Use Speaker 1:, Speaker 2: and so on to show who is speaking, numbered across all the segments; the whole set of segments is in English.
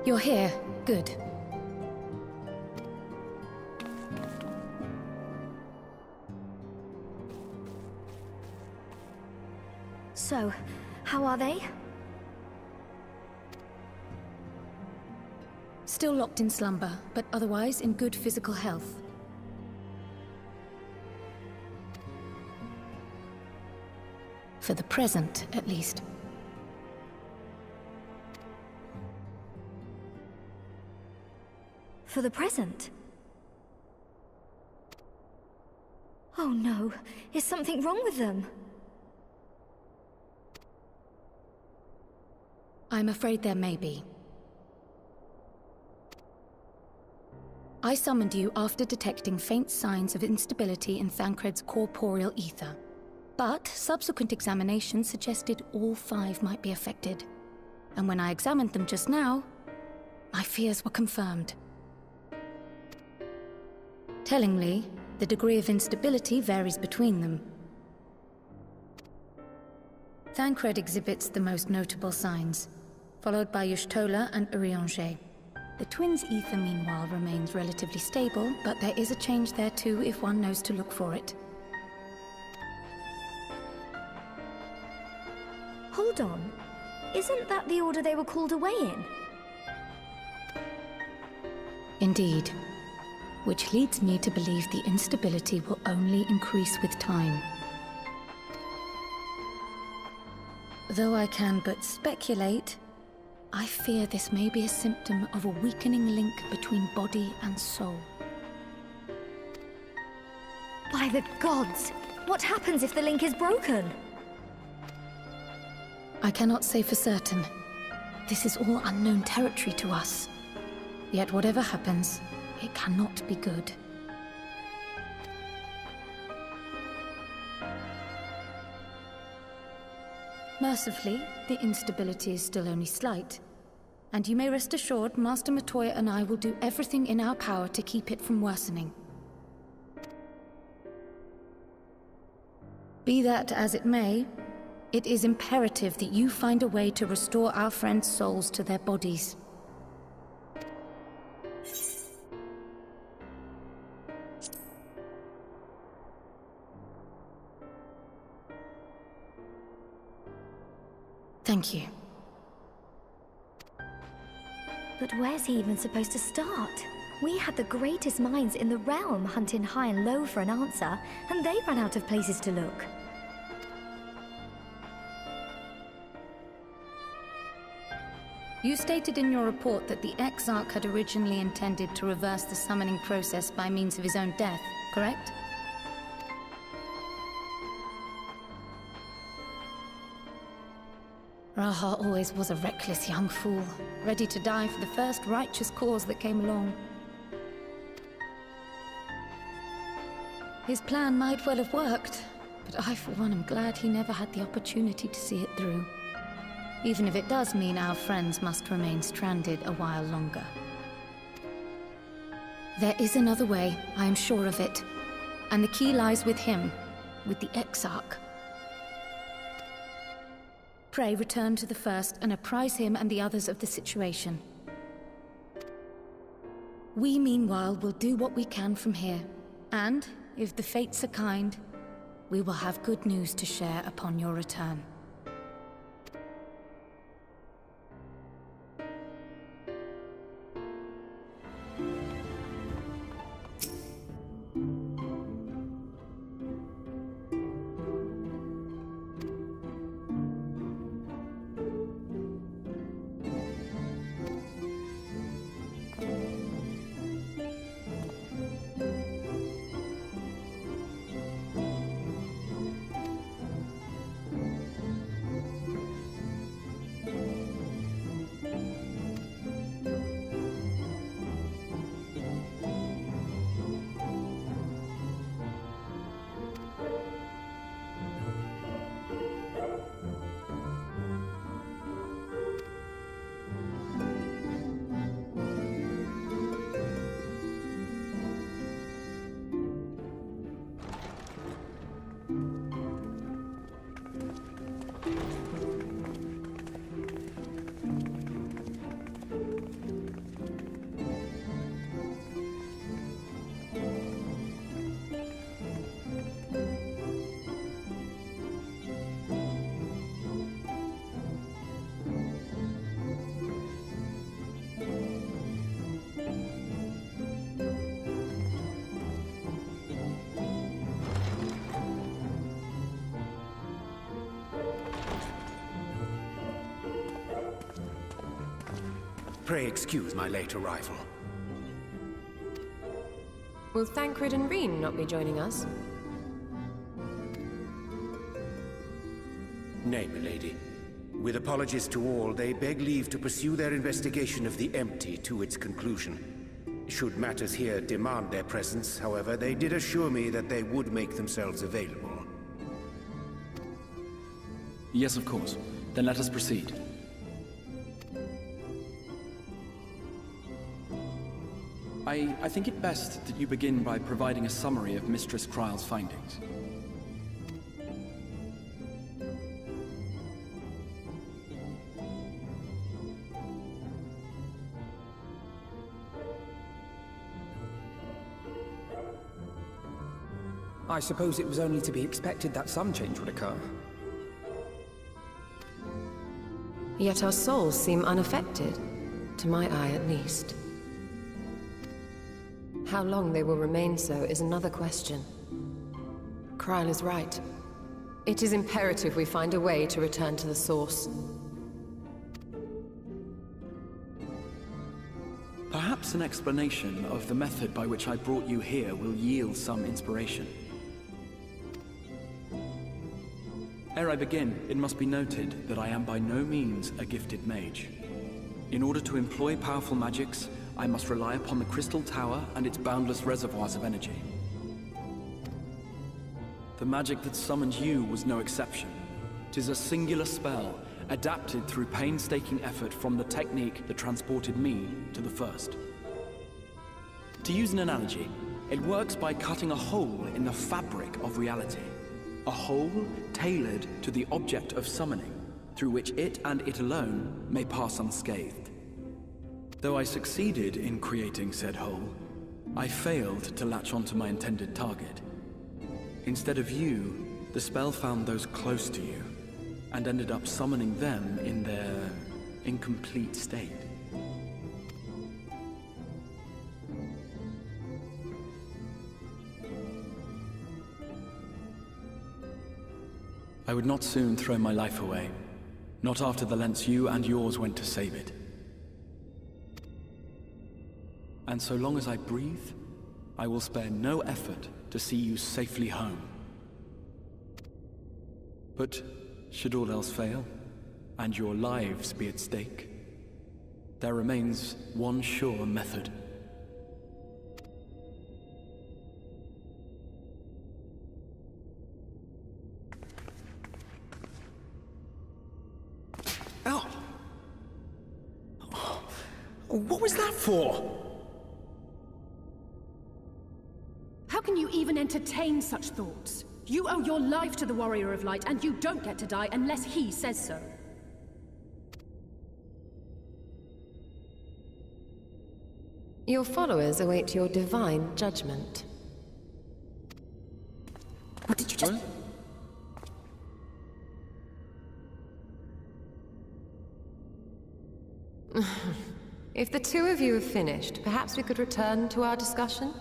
Speaker 1: You're here. Good.
Speaker 2: So, how are they?
Speaker 1: Still locked in slumber, but otherwise in good physical health. For the present, at least.
Speaker 2: For the present? Oh no, is something wrong with them?
Speaker 1: I'm afraid there may be. I summoned you after detecting faint signs of instability in Thancred's corporeal ether. But subsequent examination suggested all 5 might be affected. And when I examined them just now, my fears were confirmed. Tellingly, the degree of instability varies between them. Thancred exhibits the most notable signs, followed by Y'shtola and Urianger. The twins' ether, meanwhile, remains relatively stable, but there is a change there too if one knows to look for it.
Speaker 2: Hold on. Isn't that the order they were called away in?
Speaker 1: Indeed. Which leads me to believe the instability will only increase with time. Though I can but speculate, I fear this may be a symptom of a weakening link between body and soul.
Speaker 2: By the gods! What happens if the link is broken?
Speaker 1: I cannot say for certain. This is all unknown territory to us. Yet whatever happens, it cannot be good. Mercifully, the instability is still only slight. And you may rest assured, Master Matoya and I will do everything in our power to keep it from worsening. Be that as it may, it is imperative that you find a way to restore our friends' souls to their bodies. Thank you.
Speaker 2: But where's he even supposed to start? We had the greatest minds in the realm hunting high and low for an answer, and they ran out of places to look.
Speaker 1: You stated in your report that the Exarch had originally intended to reverse the summoning process by means of his own death, correct? Raha always was a reckless young fool, ready to die for the first righteous cause that came along. His plan might well have worked, but I for one am glad he never had the opportunity to see it through. Even if it does mean our friends must remain stranded a while longer. There is another way, I am sure of it. And the key lies with him, with the Exarch. Pray return to the First and apprise him and the others of the situation. We, meanwhile, will do what we can from here. And, if the fates are kind, we will have good news to share upon your return.
Speaker 3: Pray excuse my late arrival.
Speaker 4: Will Thancred and Reen not be joining us?
Speaker 3: Nay, milady. With apologies to all, they beg leave to pursue their investigation of the empty to its conclusion. Should matters here demand their presence, however, they did assure me that they would make themselves available.
Speaker 5: Yes, of course. Then let us proceed. I think it best that you begin by providing a summary of Mistress Kryle's findings.
Speaker 6: I suppose it was only to be expected that some change would occur.
Speaker 4: Yet our souls seem unaffected, to my eye at least. How long they will remain so is another question. Kryle is right. It is imperative we find a way to return to the source.
Speaker 5: Perhaps an explanation of the method by which I brought you here will yield some inspiration. Ere I begin, it must be noted that I am by no means a gifted mage. In order to employ powerful magics, I must rely upon the Crystal Tower and its boundless reservoirs of energy. The magic that summoned you was no exception. 'Tis a singular spell, adapted through painstaking effort from the technique that transported me to the First. To use an analogy, it works by cutting a hole in the fabric of reality. A hole tailored to the object of summoning, through which it and it alone may pass unscathed. Though I succeeded in creating said hole, I failed to latch onto my intended target. Instead of you, the spell found those close to you, and ended up summoning them in their incomplete state. I would not soon throw my life away, not after the lengths you and yours went to save it. And so long as I breathe, I will spare no effort to see you safely home. But should all else fail, and your lives be at stake, there remains one sure method.
Speaker 6: Oh! What was that for?
Speaker 7: How can you even entertain such thoughts? You owe your life to the Warrior of Light, and you don't get to die unless he says so.
Speaker 4: Your followers await your divine judgment.
Speaker 7: What did you just...
Speaker 4: If the two of you have finished, perhaps we could return to our discussion?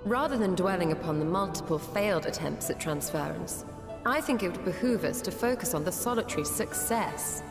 Speaker 4: Rather than dwelling upon the multiple failed attempts at transference, I think it would behoove us to focus on the solitary success.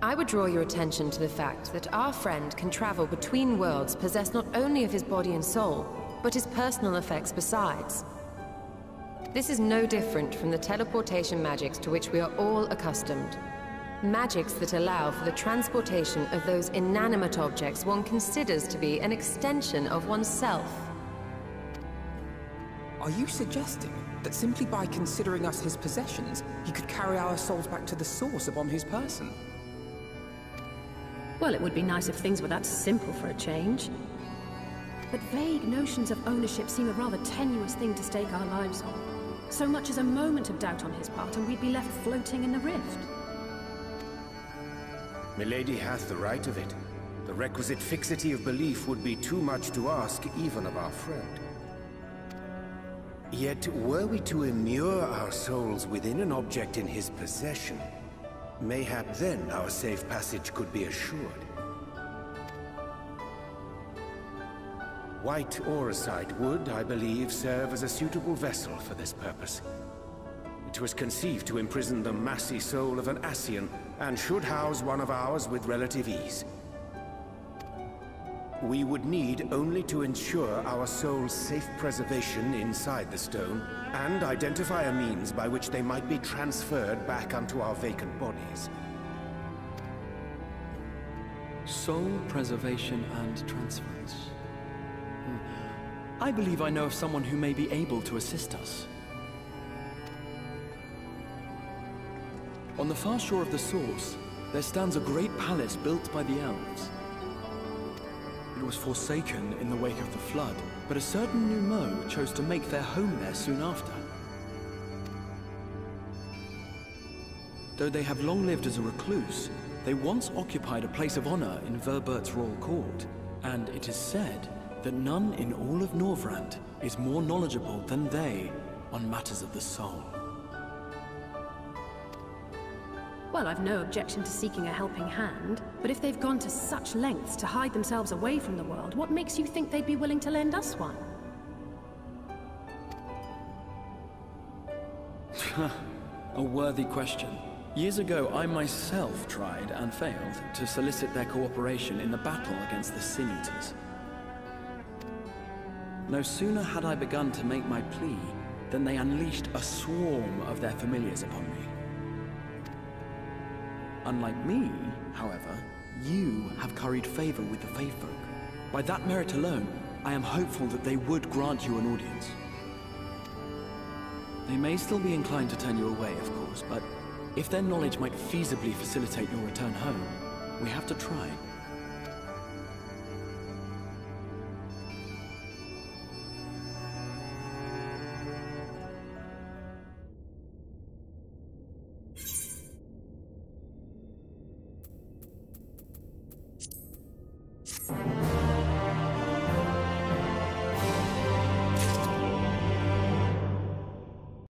Speaker 4: I would draw your attention to the fact that our friend can travel between worlds possessed not only of his body and soul, but his personal effects besides. This is no different from the teleportation magics to which we are all accustomed. Magics that allow for the transportation of those inanimate objects one considers to be an extension of oneself.
Speaker 6: Are you suggesting that simply by considering us his possessions, he could carry our souls back to the source upon his person?
Speaker 7: Well, it would be nice if things were that simple for a change. But vague notions of ownership seem a rather tenuous thing to stake our lives on. So much as a moment of doubt on his part, and we'd be left floating in the rift.
Speaker 3: Milady hath the right of it. The requisite fixity of belief would be too much to ask even of our friend. Yet, were we to immure our souls within an object in his possession, mayhap then our safe passage could be assured. White Auracite would, I believe, serve as a suitable vessel for this purpose. It was conceived to imprison the massy soul of an Ascian, and should house one of ours with relative ease. We would need only to ensure our soul's safe preservation inside the stone, and identify a means by which they might be transferred back unto our vacant bodies.
Speaker 5: Soul preservation and transference. I believe I know of someone who may be able to assist us. On the far shore of the source, there stands a great palace built by the elves. It was forsaken in the wake of the flood, but a certain Numo chose to make their home there soon after. Though they have long lived as a recluse, they once occupied a place of honor in Verbert's royal court, and it is said that none in all of Norvrand is more knowledgeable than they on matters of the soul.
Speaker 7: Well, I've no objection to seeking a helping hand, but if they've gone to such lengths to hide themselves away from the world, what makes you think they'd be willing to lend us one?
Speaker 5: A worthy question. Years ago, I myself tried and failed to solicit their cooperation in the battle against the Sin Eaters. No sooner had I begun to make my plea than they unleashed a swarm of their familiars upon me. Unlike me, however, you have curried favor with the Fae folk. By that merit alone, I am hopeful that they would grant you an audience. They may still be inclined to turn you away, of course, but if their knowledge might feasibly facilitate your return home, we have to try.